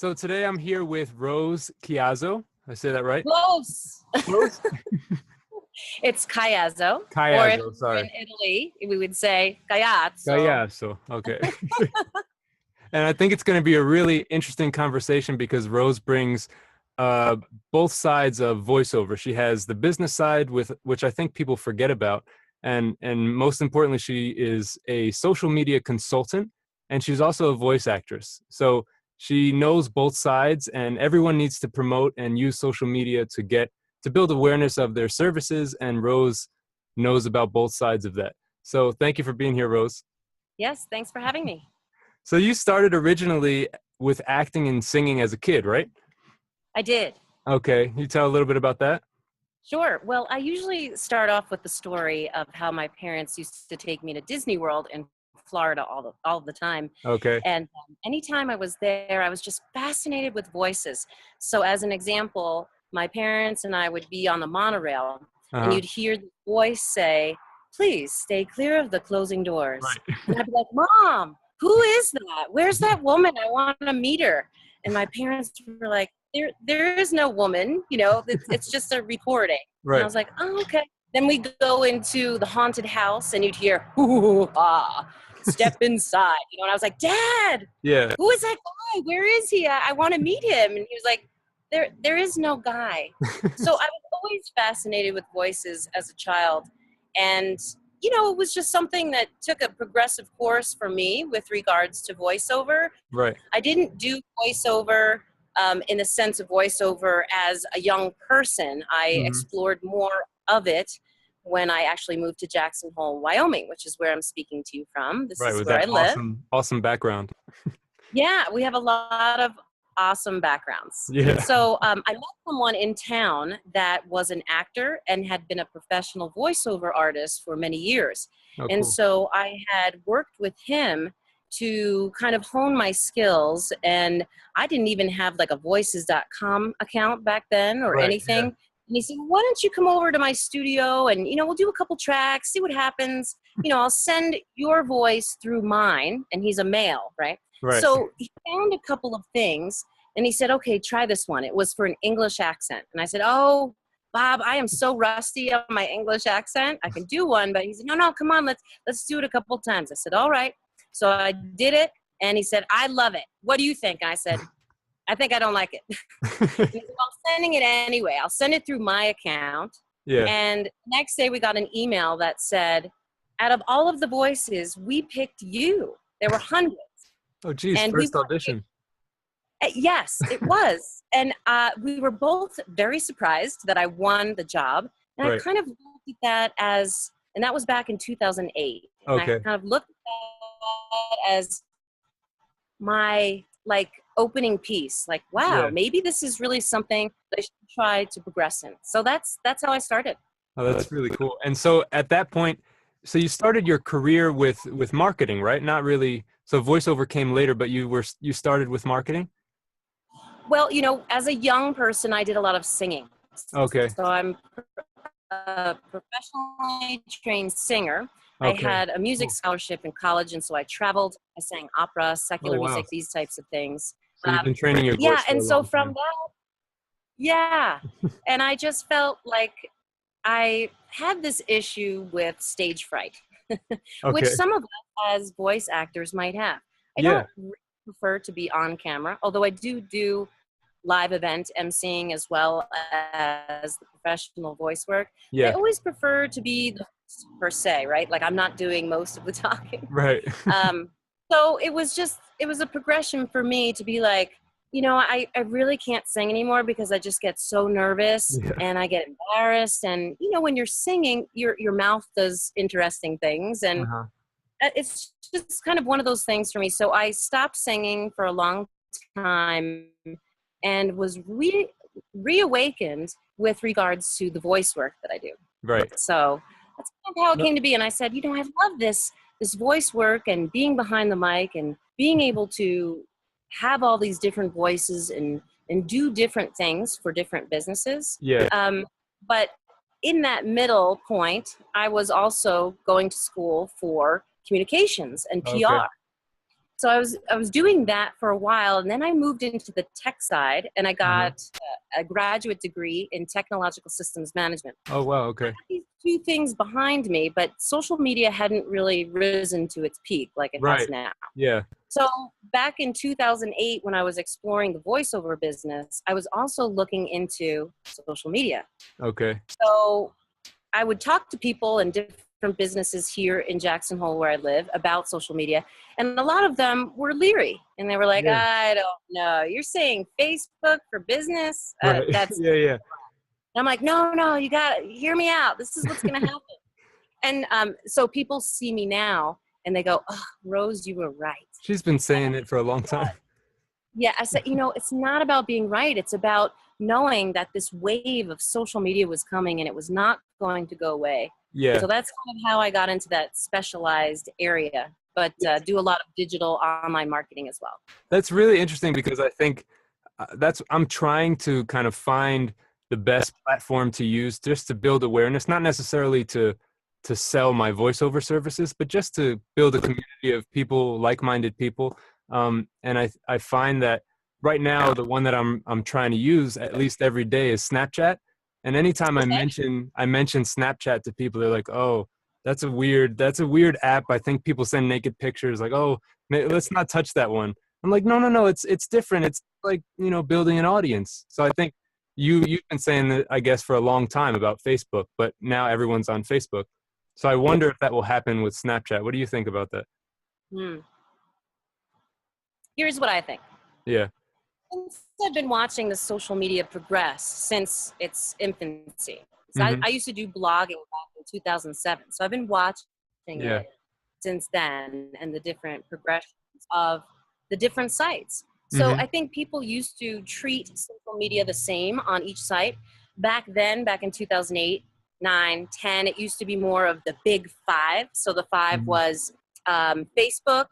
So today I'm here with Rose Caiazzo. I say that right? Close. Rose? It's Caiazzo. Or if Caiazzo, we're in sorry. Italy, we would say Caiazzo. Caiazzo, okay. And I think it's going to be a really interesting conversation because Rose brings uh, both sides of voiceover. She has the business side, with which I think people forget about, and most importantly, she is a social media consultant, and she's also a voice actress. So she knows both sides, and everyone needs to promote and use social media to build awareness of their services. And Rose knows about both sides of that. So thank you for being here, Rose. Yes, thanks for having me. So you started originally with acting and singing as a kid, right? I did. Okay. Can you tell a little bit about that? Sure. Well, I usually start off with the story of how my parents used to take me to Disney World in Florida all the time. Okay. And anytime I was there, I was just fascinated with voices. So as an example, my parents and I would be on the monorail and Uh-huh. you'd hear the voice say, "Please stay clear of the closing doors." Right. And I'd be like, "Mom, who is that? Where's that woman? I want to meet her." And my parents were like, there is no woman, it's just a recording. And I Right. was like, "Oh, okay." Then we go into the haunted house and you'd hear, "Ooh, ah, step inside." And I was like, "Dad, Yeah. who is that guy? Where is he? I want to meet him." And he was like, there is no guy. So I was always fascinated with voices as a child. And, it was just something that took a progressive course for me with regards to voiceover. Right. I didn't do voiceover in the sense of voiceover as a young person. I Hmm. explored more of it when I actually moved to Jackson Hole, Wyoming, which is where I'm speaking to you from. This Right. is With where that I live. awesome background. Yeah, we have a lot of awesome backgrounds. Yeah. So I met someone in town that was an actor and had been a professional voiceover artist for many years. Oh, And cool. so I had worked with him to kind of hone my skills. And I didn't even have like a voices.com account back then or Right. anything. Yeah. And he said, "Why don't you come over to my studio and, we'll do a couple tracks, see what happens. I'll send your voice through mine." And he's a male, right? Right. So he found a couple of things and he said, "Okay, try this one." It was for an English accent. And I said, "Oh, Bob, I am so rusty on my English accent. I can do one." But he said, "No, come on, let's do it a couple of times." I said, "All right." So I did it and he said, "I love it. What do you think?" And I said, "I think I don't like it." He said, "Well, I'm sending it anyway. I'll send it through my account." Yeah. And next day we got an email that said, "Out of all of the voices, we picked you." There were hundreds. Oh, geez. And we First want audition. yes, it was. And we were both very surprised that I won the job. And I Right. kind of looked at that as, and that was back in 2008. And I Okay. kind of looked at that as my opening piece. Like, wow, Yeah. maybe this is really something that I should try to progress in. So that's how I started. Oh, that's really cool. And so at that point, so you started your career with marketing, right? Not really. So voiceover came later, but you started with marketing? Well, as a young person, I did a lot of singing. Okay. So I'm a professionally trained singer. I Okay. had a music Cool. scholarship in college, and so I traveled. I sang opera, Oh, secular wow. music, these types of things. So you've been training your Yeah, voice for and a so long from time. that, yeah, and I just felt like I had this issue with stage fright, which Okay. some of us as voice actors might have. I Yeah. don't really prefer to be on camera, although I do live event emceeing as well as the professional voice work. I Yeah. always prefer to be the host per se, right? Like I'm not doing most of the talking. Right. Um, so it was a progression for me to be like, I really can't sing anymore because I just get so nervous Yeah. and I get embarrassed. And, when you're singing, your mouth does interesting things. And Uh-huh. it's just kind of one of those things for me. So I stopped singing for a long time and was reawakened with regards to the voice work that I do. Right. So that's kind of how it No, came to be. And I said, I love this voice work and being behind the mic and being able to have all these different voices and do different things for different businesses. yeah. But in that middle point, I was also going to school for communications and Okay. PR. So I was doing that for a while, and then I moved into the tech side, and I got a graduate degree in technological systems management. Oh, wow. I Okay. had these two things behind me, but social media hadn't really risen to its peak like it has Right. now. Yeah. So back in 2008, when I was exploring the voiceover business, I was also looking into social media. Okay. So I would talk to people in different businesses here in Jackson Hole where I live about social media. And a lot of them were leery. And they were like, Yeah. I don't know. You're saying Facebook for business? Right. That's Yeah. Yeah. And I'm like, no, you got to hear me out. This is what's going to happen. And so people see me now and they go, oh, Rose, you were right. She's been saying it for a long time. Yeah, I said, it's not about being right. It's about knowing that this wave of social media was coming and it was not going to go away. Yeah. So that's kind of how I got into that specialized area, but do a lot of digital online marketing as well. That's really interesting because I think I'm trying to kind of find the best platform to use just to build awareness, not necessarily to sell my voiceover services, but just to build a community of people, like-minded people. And I find that right now the one that I'm trying to use at least every day is Snapchat. And anytime I mention Snapchat to people, they're like, "Oh, that's a weird app. I think people send naked pictures. Like, oh, let's not touch that one." I'm like, no, it's different. It's like, building an audience. So I think you've been saying that, I guess, for a long time about Facebook, but now everyone's on Facebook. So I wonder if that will happen with Snapchat. What do you think about that? Here's what I think. Yeah. Since I've been watching the social media progress since its infancy. So Mm-hmm. I used to do blogging back in 2007. So I've been watching it since then and the different progressions of the different sites. So I think people used to treat social media the same on each site. Back then, back in 2008, 9, 10, it used to be more of the big five. So the five was Facebook,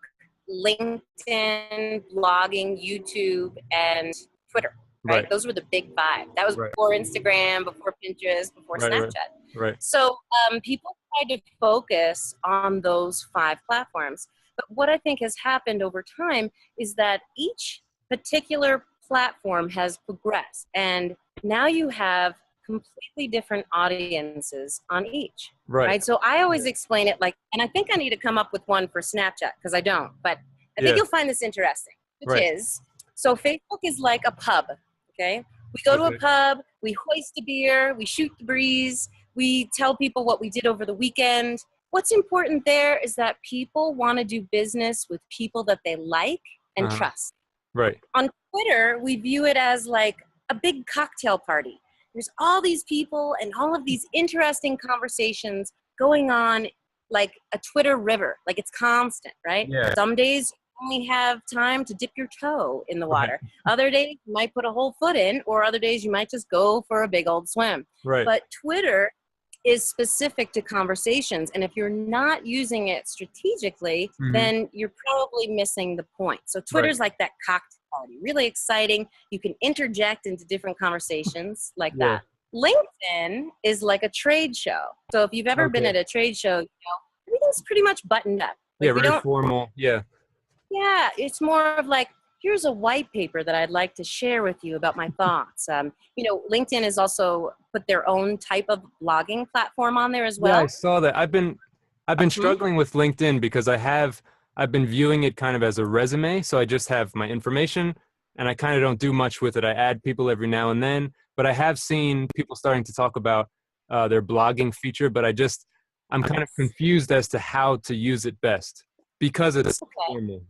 LinkedIn, blogging, YouTube, and Twitter. Right? Those were the big five. That was before Instagram, before Pinterest, before Snapchat. Right. So people tried to focus on those five platforms. But what I think has happened over time is that each particular platform has progressed. And now you have completely different audiences on each. Right. So I always explain it like, and I think I need to come up with one for Snapchat because I don't, but I think you'll find this interesting, which is, so Facebook is like a pub, okay? We go to a pub, we hoist a beer, we shoot the breeze, we tell people what we did over the weekend. What's important there is that people want to do business with people that they like and trust. Right. On Twitter, we view it as like a big cocktail party. There's all these people and all of these interesting conversations going on like a Twitter river. Like it's constant, right? Yeah. Some days you only have time to dip your toe in the water. Other days you might put a whole foot in, or other days you might just go for a big old swim. Right. But Twitter is specific to conversations. And if you're not using it strategically, then you're probably missing the point. So Twitter's like that cocktail party, really exciting. You can interject into different conversations like that. LinkedIn is like a trade show. So if you've ever been at a trade show, everything's pretty much buttoned up. Like very formal. Yeah, it's more of like, here's a white paper that I'd like to share with you about my thoughts. LinkedIn has also put their own type of blogging platform on there as well. Yeah, I saw that. I've been struggling with LinkedIn because I've been viewing it kind of as a resume. So I just have my information and I kind of don't do much with it. I add people every now and then, but I have seen people starting to talk about their blogging feature, but I'm kind of confused as to how to use it best because it's formal,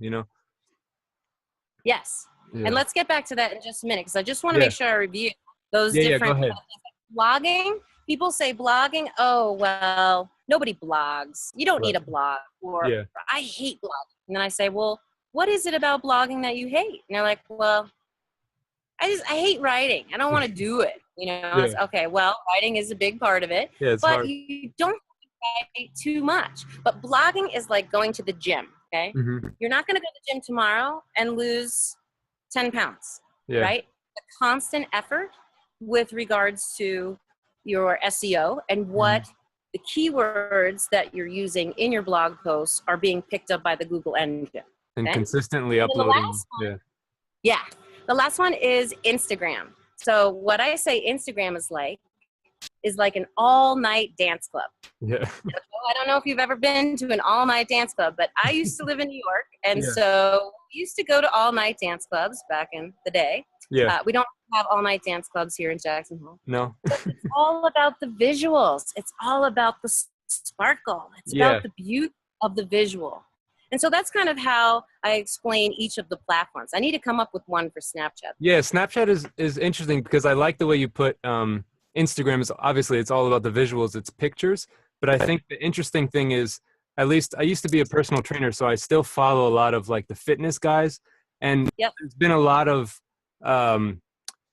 Yes. Yeah. And let's get back to that in just a minute because I just want to make sure I review those different things. Blogging, people say blogging, oh, well, nobody blogs. You don't need a blog. Or I hate blogging. And then I say, well, what is it about blogging that you hate? And they're like, well, I hate writing. I don't want to do it. It's, okay, well, writing is a big part of it. Yeah, but you don't have to write too much. But blogging is like going to the gym. Okay. You're not going to go to the gym tomorrow and lose 10 pounds, right? A constant effort with regards to your SEO and what the keywords that you're using in your blog posts are being picked up by the Google engine. And Okay? consistently And then the uploading. last one, Yeah. yeah, the last one is Instagram. So what I say Instagram is like an all-night dance club. Yeah. I don't know if you've ever been to an all-night dance club, but I used to live in New York, and Yeah. so we used to go to all-night dance clubs back in the day. Yeah. We don't have all-night dance clubs here in Jackson Hole. No. It's all about the visuals. It's all about the sparkle. It's Yeah. about the beauty of the visual. And so that's kind of how I explain each of the platforms. I need to come up with one for Snapchat. Yeah, Snapchat is interesting because I like the way you put Instagram is obviously it's all about the visuals, it's pictures. But I think the interesting thing is, at least I used to be a personal trainer, so I still follow a lot of like the fitness guys. And there's been a lot of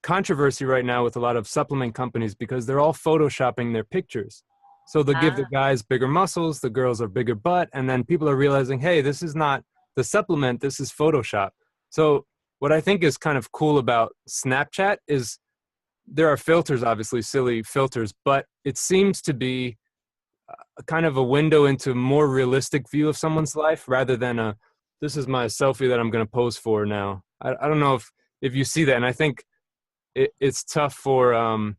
controversy right now with a lot of supplement companies because they're all photoshopping their pictures. So they'll give the guys bigger muscles, the girls are bigger butt, and then people are realizing, hey, this is not the supplement, this is Photoshop. So what I think is kind of cool about Snapchat is there are filters, obviously silly filters, but it seems to be a kind of a window into a more realistic view of someone's life rather than this is my selfie that I'm going to pose for now. I don't know if you see that. And I think it's tough for,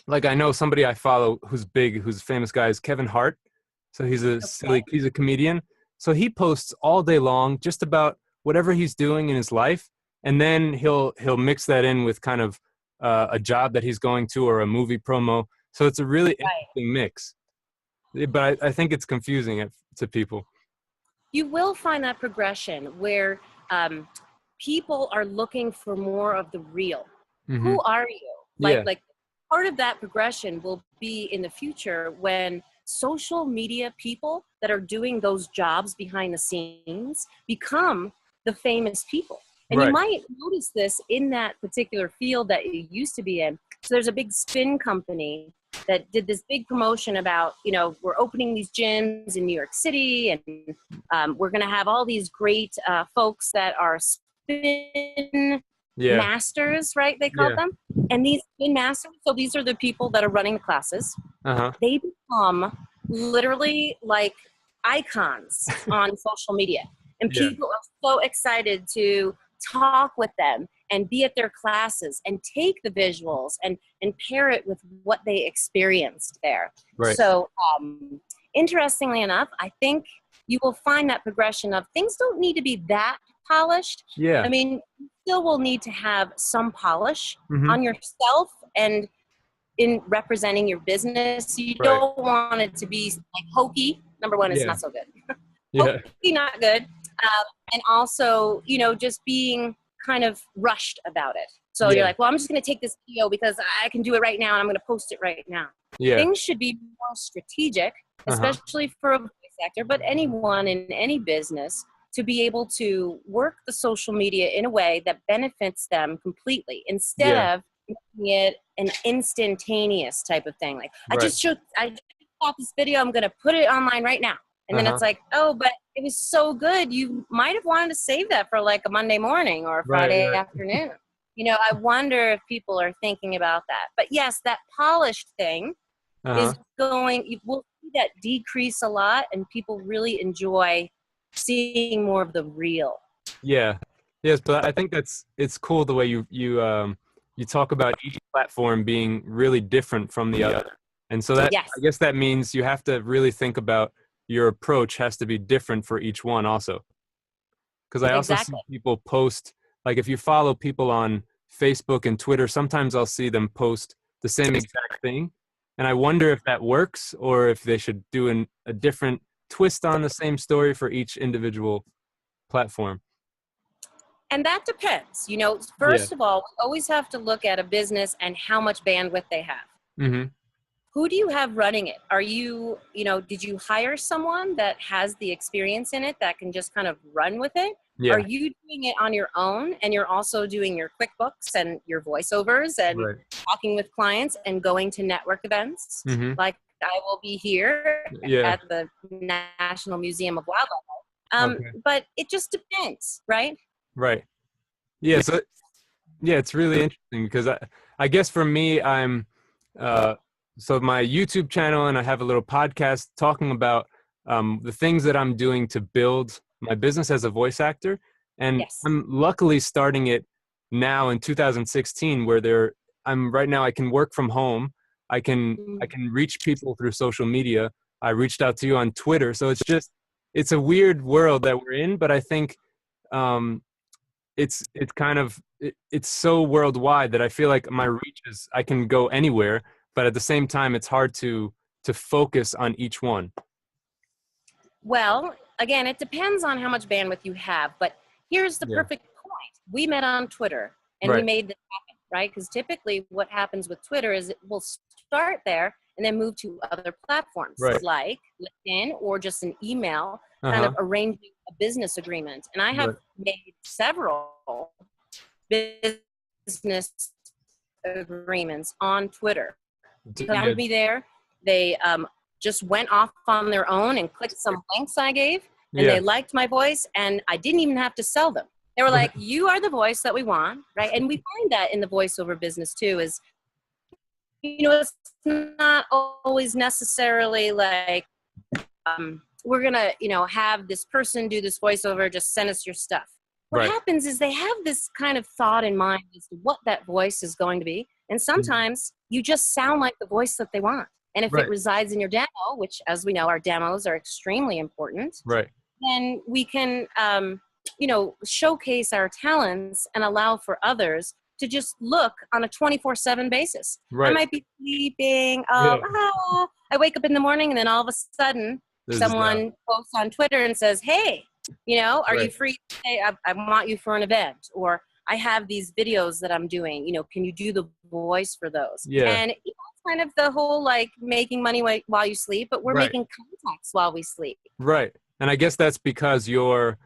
like I know somebody I follow who's big, who's a famous guy is Kevin Hart. So he's a comedian. So he posts all day long just about whatever he's doing in his life. And then he'll mix that in with kind of a job that he's going to or a movie promo. So it's a really interesting mix. But I think it's confusing to people. You will find that progression where people are looking for more of the real. Mm-hmm. Who are you? Like part of that progression will be in the future when social media people that are doing those jobs behind the scenes become the famous people. And you might notice this in that particular field that you used to be in. So there's a big spin company that did this big promotion about, we're opening these gyms in New York City, and we're going to have all these great folks that are spin masters, right? They call them. And these spin masters, so these are the people that are running the classes. They become literally like icons on social media. And people are so excited to talk with them and be at their classes and take the visuals and pair it with what they experienced there. So interestingly enough, I think you will find that progression of things don't need to be that polished. I mean, you still will need to have some polish on yourself and in representing your business. You don't want it to be like hokey. Number one, it's not so good. Hokey, not good. And also, just being kind of rushed about it. So you're like, well, I'm just going to take this video because I can do it right now and I'm going to post it right now. Things should be more strategic, especially for a voice actor, but anyone in any business, to be able to work the social media in a way that benefits them completely instead of making it an instantaneous type of thing. Like, I just shot this video, I'm going to put it online right now. And then it's like, oh, but it was so good. You might have wanted to save that for like a Monday morning or a Friday afternoon. I wonder if people are thinking about that. But yes, that polished thing is we'll see that decrease a lot, and people really enjoy seeing more of the real. Yes, but I think it's cool the way you talk about each platform being really different from the other. And so that I guess that means you have to really think about your approach has to be different for each one also. Because I also see people post, like if you follow people on Facebook and Twitter, sometimes I'll see them post the same exact thing. And I wonder if that works or if they should do a different twist on the same story for each individual platform. And that depends. First of all, we always have to look at a business and how much bandwidth they have. Who do you have running it? Are you, did you hire someone that has the experience in it that can just kind of run with it? Are you doing it on your own and you're also doing your QuickBooks and your voiceovers and talking with clients and going to network events? Like I will be here at the National Museum of Wildlife. But it just depends, right? Yeah, so it's really interesting because I guess for me, I'm so my YouTube channel and I have a little podcast talking about the things that I'm doing to build my business as a voice actor. And Yes. I'm luckily starting it now in 2016, where I'm right now, I can work from home. I can reach people through social media. I reached out to you on Twitter. So it's a weird world that we're in, but I think it's so worldwide that I feel like my reach is, I can go anywhere, but at the same time, it's hard to focus on each one. Well, again, it depends on how much bandwidth you have, but here's the perfect point. We met on Twitter and we made this happen, right? Because typically what happens with Twitter is it will start there and then move to other platforms like LinkedIn or just an email, kind of arranging a business agreement. And I have made several business agreements on Twitter. They found me there. They just went off on their own and clicked some links I gave, and they liked my voice, and I didn't even have to sell them. They were like, you are the voice that we want, right? And we find that in the voiceover business too, is, it's not always necessarily like, we're going to, have this person do this voiceover, just send us your stuff. What happens is they have this kind of thought in mind as to what that voice is going to be. And sometimes you just sound like the voice that they want. And if it resides in your demo, which, as we know, our demos are extremely important, then we can, showcase our talents and allow for others to just look on a 24/7 basis. I might be sleeping. I wake up in the morning, and then all of a sudden, someone posts on Twitter and says, hey, are you free today? I want you for an event. Or I have these videos that I'm doing, can you do the voice for those? And it's kind of the whole, like, making money while you sleep, but we're making contacts while we sleep. And I guess that's because you're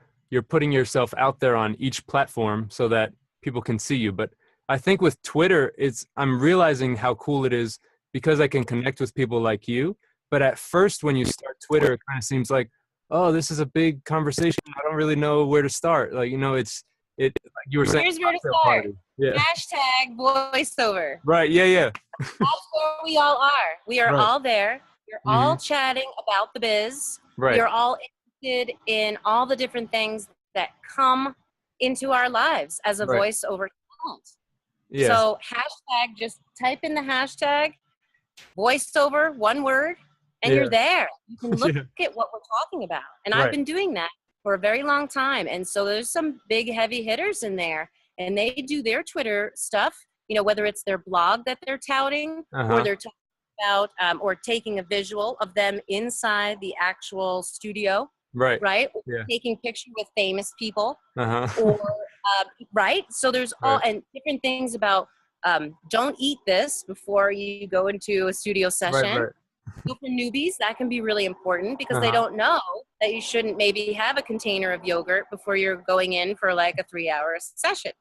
putting yourself out there on each platform so that people can see you. But I think with Twitter, I'm realizing how cool it is because I can connect with people like you. But at first, when you start Twitter, it kind of seems like, oh, this is a big conversation. I don't really know where to start. Like, like you were saying. Here's where to start. Hashtag voiceover. That's where we all are. We are all there. We're all chatting about the biz. We're all interested in all the different things that come into our lives as a voiceover talent. So just type in the hashtag voiceover, one word, and you're there. You can look at what we're talking about. And I've been doing that for a very long time. And so there's some big heavy hitters in there, and they do their Twitter stuff, whether it's their blog that they're touting or they're talking about or taking a visual of them inside the actual studio. Or taking pictures with famous people. Or, So there's all and different things about don't eat this before you go into a studio session. So for newbies, that can be really important because they don't know that you shouldn't maybe have a container of yogurt before you're going in for like a 3-hour session.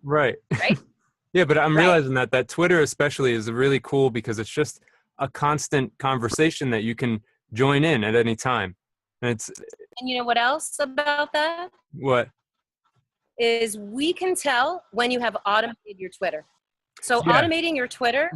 Yeah, but I'm realizing that Twitter especially is really cool because it's just a constant conversation that you can join in at any time. And you know what else about that? What? Is we can tell when you have automated your Twitter. So automating your Twitter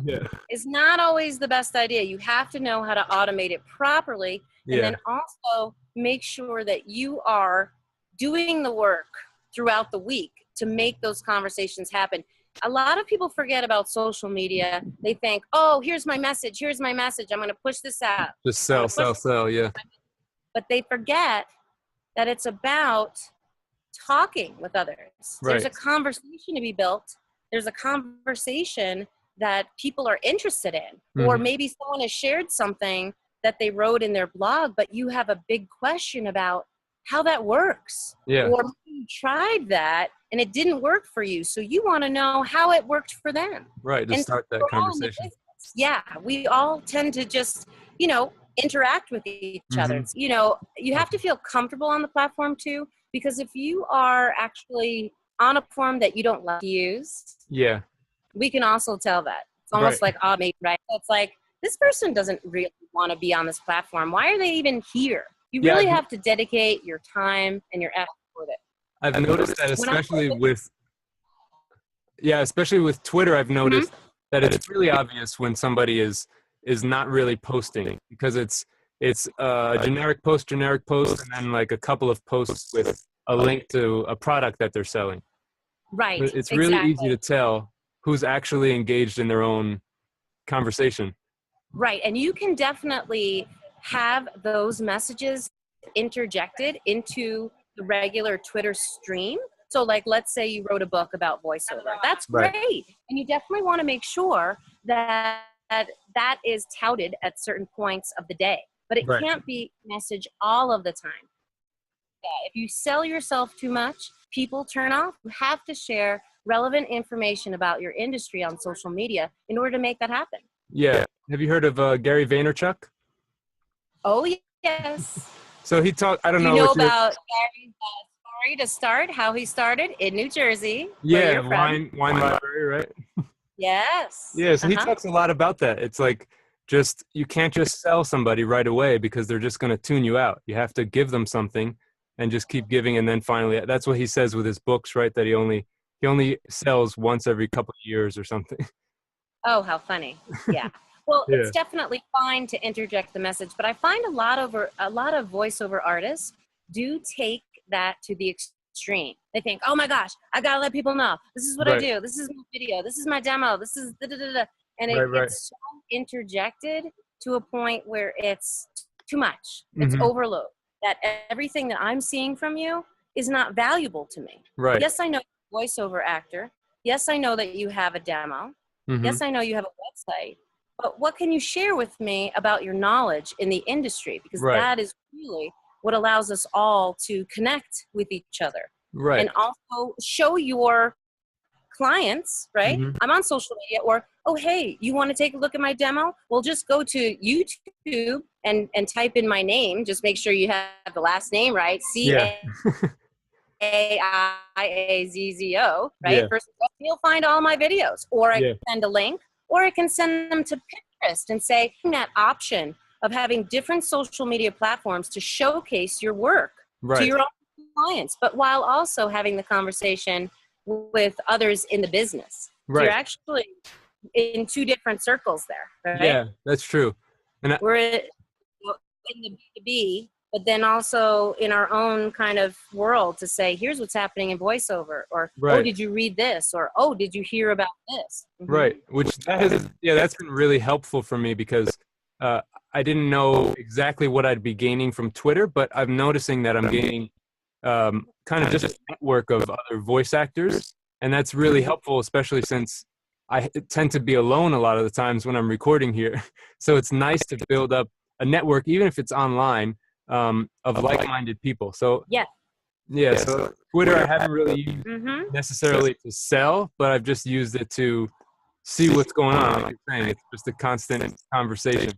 is not always the best idea. You have to know how to automate it properly, and then also make sure that you are doing the work throughout the week to make those conversations happen. A lot of people forget about social media. They think, oh, here's my message. I'm going to push this out. Just sell. But they forget that it's about talking with others. There's a conversation to be built. There's a conversation that people are interested in. Or maybe someone has shared something that they wrote in their blog, but you have a big question about how that works. Or you tried that and it didn't work for you. So you want to know how it worked for them. To start that conversation. We all tend to just, interact with each other. You have to feel comfortable on the platform too, because if you are actually on a platform that you don't like to use, we can also tell that. It's almost like automate, right? So it's like, this person doesn't really want to be on this platform. Why are they even here? You really have to dedicate your time and your effort for it. I've noticed that especially with Twitter, I've noticed that it's really obvious when somebody is not really posting, because it's a generic post, and then like a couple of posts with a link to a product that they're selling. Right. But it's really exactly. easy to tell who's actually engaged in their own conversation. Right. And you can definitely have those messages interjected into the regular Twitter stream. So like, let's say you wrote a book about voiceover. That's Right. great. And you definitely want to make sure that that is touted at certain points of the day. But it Right. can't be message all of the time. Yeah, if you sell yourself too much, people turn off. You have to share relevant information about your industry on social media in order to make that happen. Yeah. Have you heard of Gary Vaynerchuk? Oh, yes. So he talked, I don't Do you know know what you're, about Gary's story to start, how he started in New Jersey? Where yeah, you're from? wine library, right? Yes. Yeah, so he talks a lot about that. It's like, just, you can't just sell somebody right away because they're just going to tune you out. You have to give them something and just keep giving, and then finally, that's what he says with his books, right? That he only sells once every couple of years or something. Oh, how funny. Yeah. Well, Yeah. it's definitely fine to interject the message, but I find a lot of voiceover artists do take that to the extreme. They think, oh my gosh, I gotta let people know. This is what I do. This is my video. This is my demo. This is da da da da. And it gets so interjected to a point where it's too much. It's overload. That everything that I'm seeing from you is not valuable to me. Right. Yes, I know you're a voiceover actor. Yes, I know that you have a demo. Yes, I know you have a website. But what can you share with me about your knowledge in the industry? Because that is really what allows us all to connect with each other. Right. And also show your clients, right? I'm on social media, or, oh, hey, you want to take a look at my demo? Well, just go to YouTube and type in my name. Just make sure you have the last name right. Caiazzo, right? Yeah. First, you'll find all my videos, or I can send a link, or I can send them to Pinterest and say that option of having different social media platforms to showcase your work to your own clients, but while also having the conversation with others in the business. So you're actually in two different circles there, right? Yeah, that's true. And we're in the B2B, but then also in our own kind of world to say, here's what's happening in voiceover, or, oh, did you read this? Or, oh, did you hear about this? Right. Which that's been really helpful for me because I didn't know exactly what I'd be gaining from Twitter, but I'm noticing that I'm gaining kind of just a network of other voice actors. And that's really helpful, especially since I tend to be alone a lot of the times when I'm recording here. So it's nice to build up a network, even if it's online, of like-minded people. So so Twitter I haven't really used necessarily to sell, but I've just used it to see what's going on. Like you're saying, it's just a constant conversation.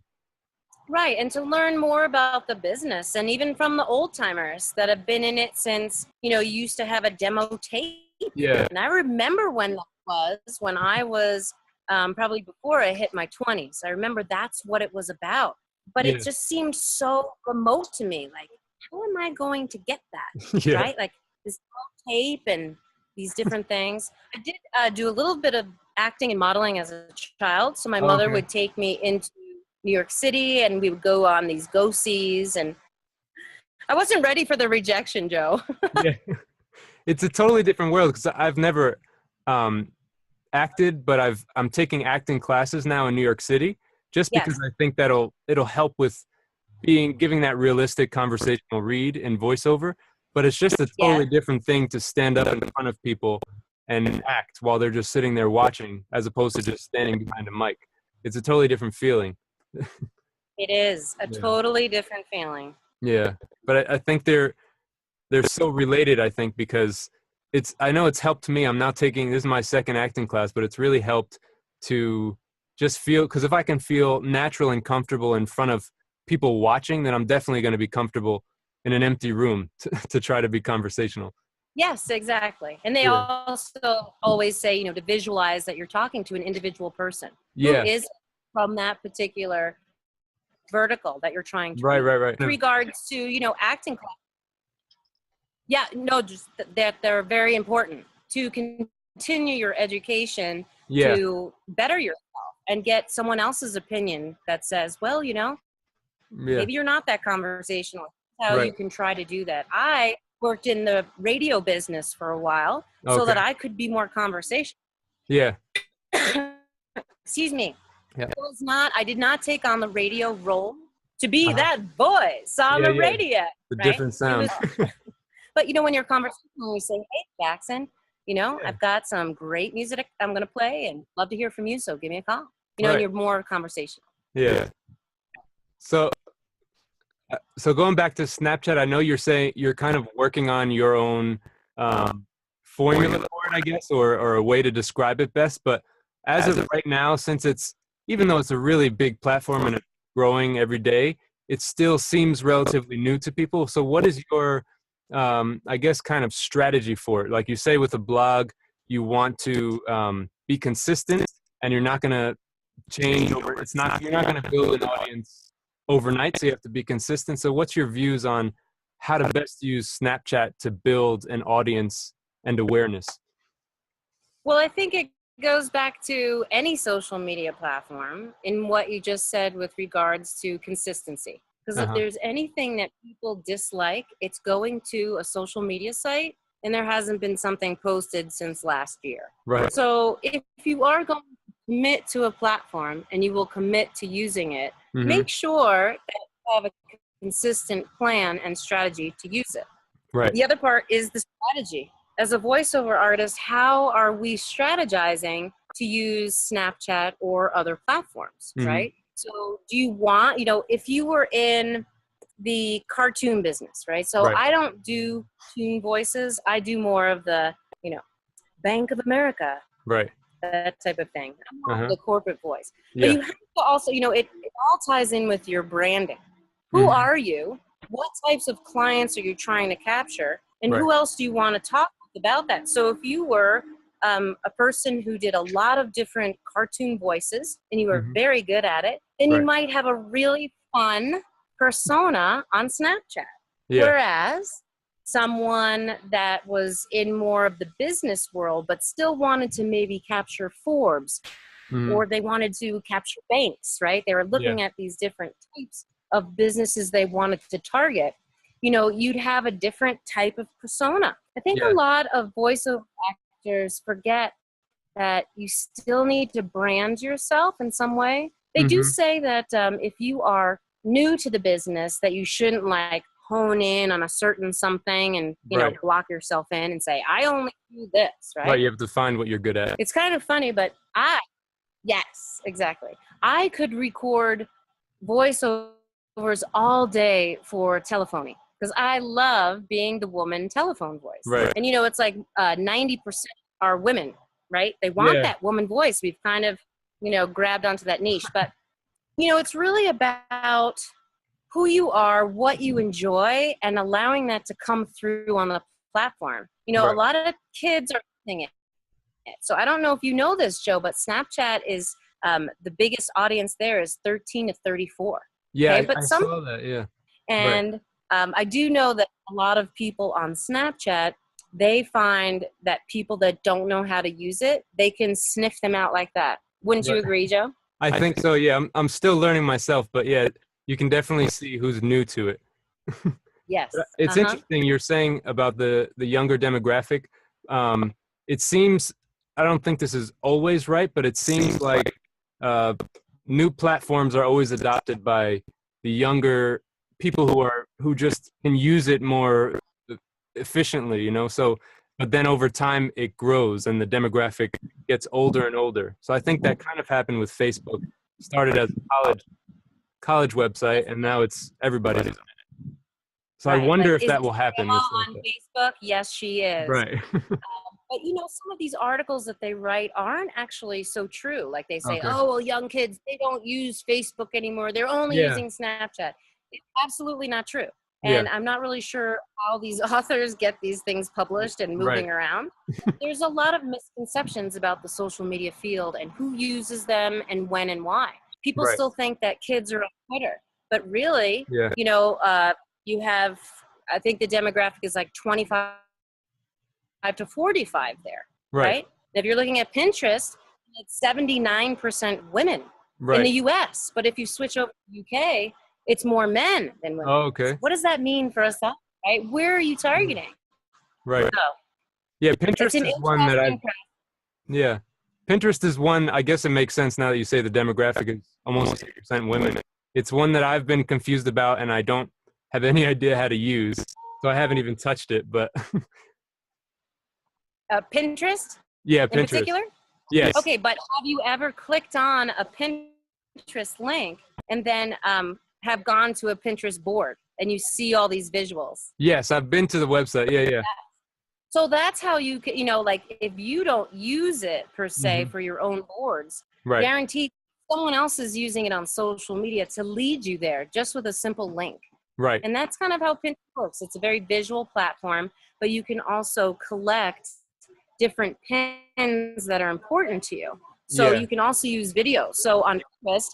Right, and to learn more about the business, and even from the old timers that have been in it since, you used to have a demo tape. Yeah. And I remember when that was, when I was probably before I hit my 20s. I remember that's what it was about. But it just seemed so remote to me. Like, how am I going to get that? Right? Like this tape and these different things. I did do a little bit of acting and modeling as a child. So my mother would take me into New York City, and we would go on these go-sees, and I wasn't ready for the rejection, Joe. It's a totally different world because I've never acted, but I'm taking acting classes now in New York City just because I think it'll help with giving that realistic conversational read in voiceover. But it's just a totally different thing to stand up in front of people and act while they're just sitting there watching, as opposed to just standing behind a mic. It's a totally different feeling. It is a totally different feeling. Yeah, but I think they're so related, I think, because I know it's helped me. This is my second acting class, but it's really helped to just feel, because if I can feel natural and comfortable in front of people watching, then I'm definitely going to be comfortable in an empty room to try to be conversational. Yes, exactly. And they also always say, to visualize that you're talking to an individual person who is from that particular vertical that you're trying to right. With regards to, acting class. Yeah, no, just that they're very important to continue your education to better yourself and get someone else's opinion that says, well, maybe you're not that conversational. How you can try to do that. I worked in the radio business for a while so that I could be more conversational. Yeah. Excuse me. Yeah. I did not take on the radio role to be that voice on the radio. The right? different sound. But, when you're conversational, you say, hey, Jackson, I've got some great music I'm going to play and love to hear from you. So give me a call, and you're more conversational. Yeah. So going back to Snapchat, I know you're saying you're kind of working on your own formula for it, I guess, or a way to describe it best. But as of right now, since even though it's a really big platform and it's growing every day, it still seems relatively new to people. So what is your, I guess, kind of strategy for it? Like you say with a blog, you want to be consistent, and you're not going to change over. You're not going to build an audience overnight, so you have to be consistent. So what's your views on how to best use Snapchat to build an audience and awareness? Well, I think it goes back to any social media platform in what you just said with regards to consistency. Because if there's anything that people dislike, it's going to a social media site and there hasn't been something posted since last year. Right. So if you are going to commit to a platform and you will commit to using it, make sure that you have a consistent plan and strategy to use it. Right. The other part is the strategy. As a voiceover artist, how are we strategizing to use Snapchat or other platforms, right? So do you want, if you were in the cartoon business, right? So I don't do tune voices. I do more of the, Bank of America. Right. That type of thing. The corporate voice. Yeah. But you have to also, it all ties in with your branding. Who are you? What types of clients are you trying to capture? And who else do you want to talk about that? So if you were a person who did a lot of different cartoon voices and you were very good at it, then you might have a really fun persona on Snapchat. Yeah. Whereas someone that was in more of the business world but still wanted to maybe capture Forbes or they wanted to capture banks, right? They were looking at these different types of businesses they wanted to target. You'd have a different type of persona. I think a lot of voiceover actors forget that you still need to brand yourself in some way. They do say that if you are new to the business, that you shouldn't hone in on a certain something and, block yourself in and say, I only do this, right? Right, you have to find what you're good at. It's kind of funny, but yes, exactly. I could record voiceovers all day for telephony because I love being the woman telephone voice. Right. And, it's like 90% are women, right? They want that woman voice. We've kind of, grabbed onto that niche. But, it's really about who you are, what you enjoy, and allowing that to come through on the platform. A lot of kids are using it. So I don't know if you know this, Joe, but Snapchat is the biggest audience there is 13 to 34. Yeah, okay? But I saw that, yeah. And I do know that a lot of people on Snapchat, they find that people that don't know how to use it, they can sniff them out like that. Wouldn't you agree, Joe? I think so, yeah. I'm still learning myself, but yeah, you can definitely see who's new to it. Yes. It's interesting you're saying about the younger demographic. It seems, I don't think this is always right, but it seems like new platforms are always adopted by the younger people who just can use it more efficiently, so but then over time it grows and the demographic gets older and older. So I think that kind of happened with Facebook. Started as a college website and now it's everybody's on it. So I wonder if that will happen with on Facebook. Yes, she is. Right. But some of these articles that they write aren't actually so true. Like they say, oh, well, young kids, they don't use Facebook anymore. They're only using Snapchat. It's absolutely not true. And I'm not really sure how these authors get these things published and moving around. There's a lot of misconceptions about the social media field and who uses them and when and why. People still think that kids are on Twitter. But really, you have, I think the demographic is like 25 to 45 there, right? If you're looking at Pinterest, it's 79% women in the US. But if you switch over to UK, it's more men than women. Oh, okay. So what does that mean for us all, right? Where are you targeting? Right. So Yeah, it's Pinterest an is one that interesting yeah. Pinterest is one, I guess it makes sense now that you say the demographic is almost 80% women. It's one that I've been confused about and I don't have any idea how to use. So I haven't even touched it, but Pinterest yeah, in Pinterest. particular? Yes. Okay, but have you ever clicked on a Pinterest link and then have gone to a Pinterest board and you see all these visuals? Yes, I've been to the website. Yeah, yeah. So that's how you can, like if you don't use it per se Hmm. for your own boards, Right. guaranteed someone else is using it on social media to lead you there just with a simple link. Right. And that's kind of how Pinterest works. It's a very visual platform, but you can also collect different pins that are important to you. So Yeah. you can also use video. So on Pinterest,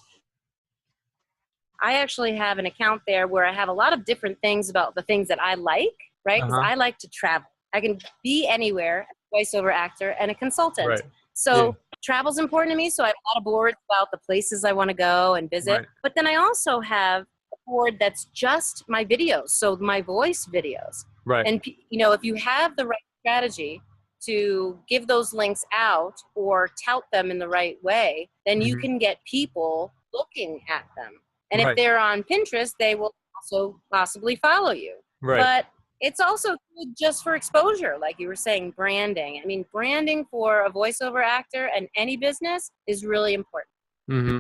I actually have an account there where I have a lot of different things about the things that I like, right? Because Uh-huh. I like to travel. I can be anywhere, voiceover actor and a consultant. Right. So Yeah. travel's important to me. So I have a lot of boards about the places I want to go and visit. Right. But then I also have a board that's just my videos. So my voice videos. Right. And, if you have the right strategy to give those links out or tout them in the right way, then you Hmm. can get people looking at them. And if Right. they're on Pinterest, they will also possibly follow you. Right. But it's also good just for exposure, like you were saying, branding. I mean, branding for a voiceover actor and any business is really important. Hmm.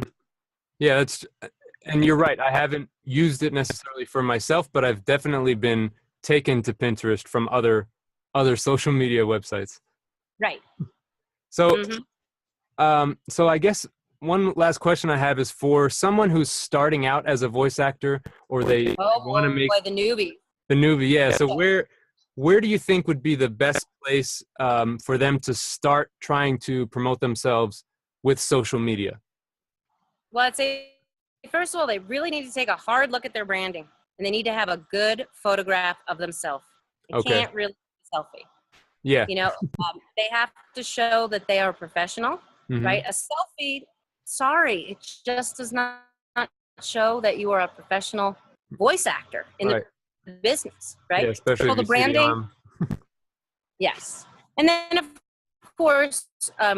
Yeah, and you're right. I haven't used it necessarily for myself, but I've definitely been taken to Pinterest from other social media websites. Right. So, Mm-hmm. so I guess one last question I have is for someone who's starting out as a voice actor, or they want to Oh make boy, the newbie. the newbie. Yeah. So where do you think would be the best place for them to start trying to promote themselves with social media? Well, I'd say, first of all, they really need to take a hard look at their branding and they need to have a good photograph of themselves. They Okay. can't really be selfie. Yeah. They have to show that they are professional, Hmm. right? A selfie, sorry, it just does not show that you are a professional voice actor in Right. the business, Yeah, right? especially So if the you see the branding, arm. yes. And then, of course,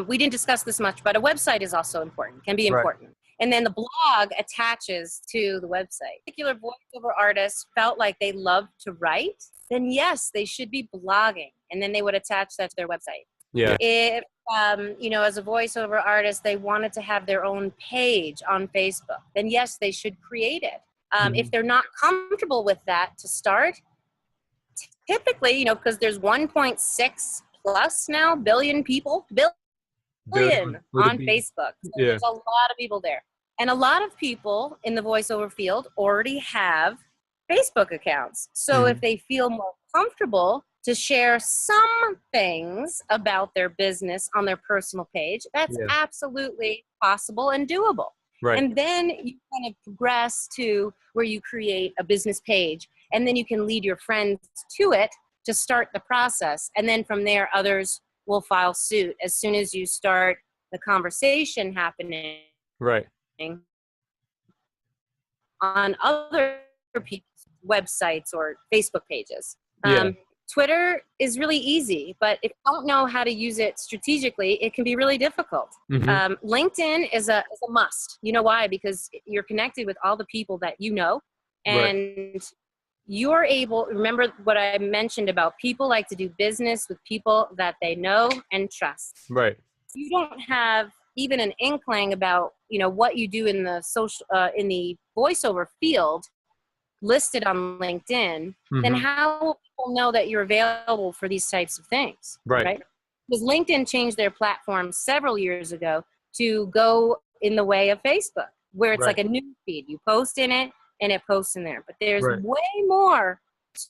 we didn't discuss this much, but a website is also important, can be Right. important. And then the blog attaches to the website. Particular voiceover artists felt like they loved to write, then yes, they should be blogging. And then they would attach that to their website. Yeah. If, as a voiceover artist, they wanted to have their own page on Facebook, then yes, they should create it. If Mhm. they're not comfortable with that to start, typically, because there's 1.6 plus now billion people, billion With a on B. Facebook. So Yeah. there's a lot of people there. And a lot of people in the voiceover field already have Facebook accounts. So if Mhm. they feel more comfortable to share some things about their business on their personal page, that's Yeah. absolutely possible and doable. Right. And then you kind of progress to where you create a business page, and then you can lead your friends to it to start the process. And then from there, others will file suit as soon as you start the conversation happening Right. on other people's websites or Facebook pages. Yeah. Twitter is really easy, but if you don't know how to use it strategically, it can be really difficult. Mhm. LinkedIn is a must. You know why? Because you're connected with all the people that you know, Right. and you're able, remember what I mentioned about people like to do business with people that they know and trust. Right. You don't have even an inkling about, what you do in the in the voiceover field listed on LinkedIn, then Mhm. how will people know that you're available for these types of things, Right. right? Because LinkedIn changed their platform several years ago to go in the way of Facebook, where it's Right. like a news feed. You post in it and it posts in there. But there's Right. way more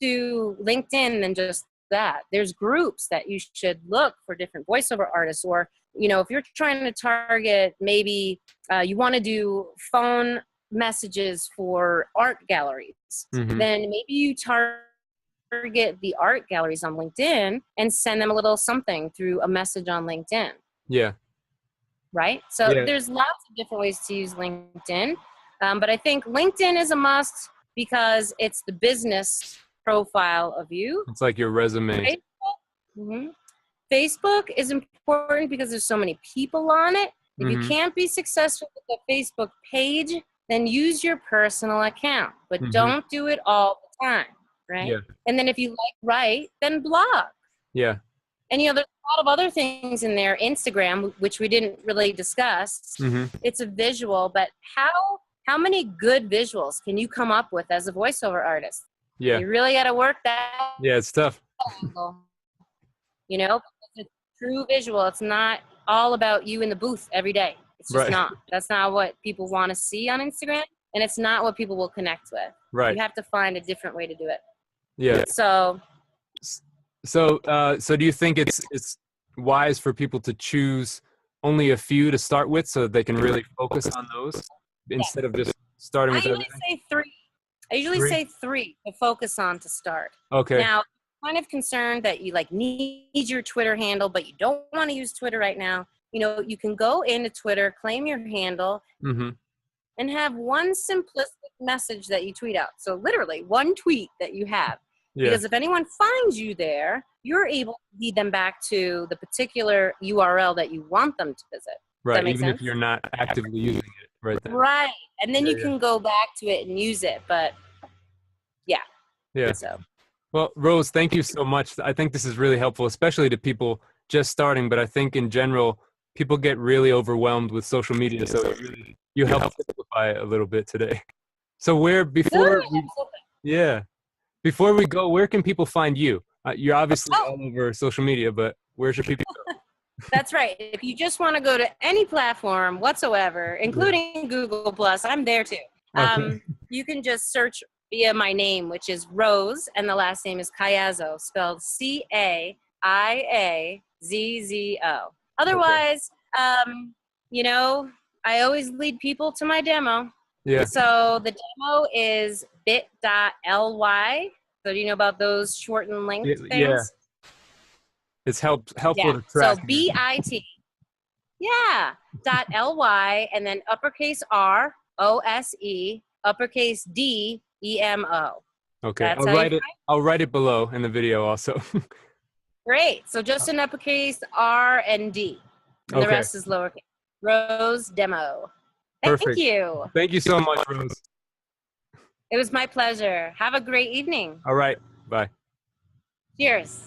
to LinkedIn than just that. There's groups that you should look for different voiceover artists, or, if you're trying to target, maybe you want to do phone messages for art galleries, Mhm. then maybe you target the art galleries on LinkedIn and send them a little something through a message on LinkedIn, Yeah. right? So Yeah. there's lots of different ways to use LinkedIn. But I think LinkedIn is a must because it's the business profile of you. It's like your resume. Facebook, Facebook is important because there's so many people on it. If you can't be successful with a Facebook page, then use your personal account, but don't do it all the time, right? Yeah. And then if you write, then blog. Yeah. And there's a lot of other things in there. Instagram, which we didn't really discuss. It's a visual, but how many good visuals can you come up with as a voiceover artist? Yeah. You really got to work that. Yeah, it's tough. It's a true visual. It's not all about you in the booth every day. It's just not. That's not what people want to see on Instagram, and it's not what people will connect with. Right. You have to find a different way to do it. Yeah. So do you think it's wise for people to choose only a few to start with so that they can really focus on those instead of just starting with everything? I usually say three to focus on to start. Okay. Now, I'm kind of concerned that you need your Twitter handle, but you don't want to use Twitter right now. You can go into Twitter, claim your handle, and have one simplistic message that you tweet out. So literally one tweet that you have. Yeah. Because if anyone finds you there, you're able to lead them back to the particular URL that you want them to visit. Right, even if you're not actively using it right then. Right, and then you can go back to it and use it, but yeah. So. Well, Rose, thank you so much. I think this is really helpful, especially to people just starting, but I think in general, people get really overwhelmed with social media, so you help simplify it a little bit today. So before we go, where can people find you? You're obviously all over social media, but where should people go? That's right. If you just want to go to any platform whatsoever, including Google+, I'm there too. Okay. You can just search via my name, which is Rose, and the last name is Caiazzo, spelled Caiazzo. Otherwise, I always lead people to my demo. Yeah. So the demo is bit.ly. So do you know about those shortened linked things? Yeah. It's helpful to track. So BIT. Yeah. .ly and then uppercase R OSE, uppercase D EMO. Okay. I'll write it below in the video also. Great. So just an uppercase R and D. And the rest is lowercase. Rose Demo. Perfect. Thank you. Thank you so much, Rose. It was my pleasure. Have a great evening. All right. Bye. Cheers.